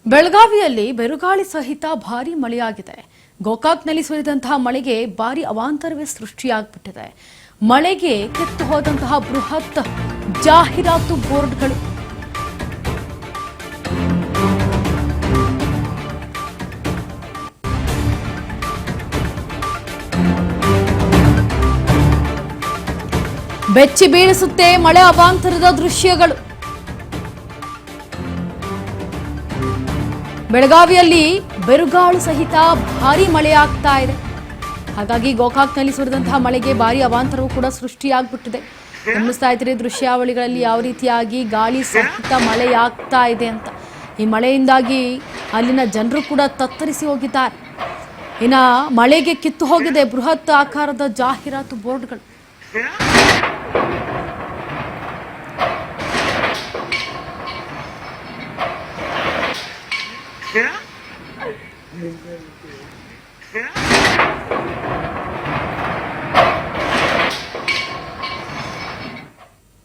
ಬೆಳಗಾವಿಯಲ್ಲಿ ಬಿರುಗಾಳಿ ಸಹಿತ ಭಾರೀ ಮಳೆಯಾಗಿದೆ. ಗೋಕಾಕ್ನಲ್ಲಿ ಸುರಿದಂತಹ ಮಳೆಗೆ ಭಾರೀ ಅವಾಂತರವೇ ಸೃಷ್ಟಿಯಾಗಿಬಿಟ್ಟಿದೆ. ಮಳೆಗೆ ಕಿತ್ತು ಹೋದಂತಹ ಬೃಹತ್ ಜಾಹೀರಾತು ಬೋರ್ಡ್ಗಳು. ಬೆಚ್ಚಿ ಬೀಳಿಸುತ್ತೆ ಮಳೆ ಅವಾಂತರದ ದೃಶ್ಯಗಳು. ಬೆಳಗಾವಿಯಲ್ಲಿ ಬಿರುಗಾಳಿ ಸಹಿತ ಭಾರೀ ಮಳೆಯಾಗ್ತಾ ಇದೆ. ಹಾಗಾಗಿ ಗೋಕಾಕ್ನಲ್ಲಿ ಸುರಿದಂತಹ ಮಳೆಗೆ ಭಾರೀ ಅವಾಂತರವೂ ಕೂಡ ಸೃಷ್ಟಿಯಾಗ್ಬಿಟ್ಟಿದೆ. ಗಮನಿಸ್ತಾ ಇದ್ದೀರಿ ದೃಶ್ಯಾವಳಿಗಳಲ್ಲಿ ಯಾವ ರೀತಿಯಾಗಿ ಗಾಳಿ ಸಹಿತ ಮಳೆಯಾಗ್ತಾ ಇದೆ ಅಂತ. ಈ ಮಳೆಯಿಂದಾಗಿ ಅಲ್ಲಿನ ಜನರು ಕೂಡ ತತ್ತರಿಸಿ ಹೋಗಿದ್ದಾರೆ. ಇನ್ನ ಮಳೆಗೆ ಕಿತ್ತು ಹೋಗಿದೆ ಬೃಹತ್ ಆಕಾರದ ಜಾಹೀರಾತು ಬೋರ್ಡ್ಗಳು. Yeah.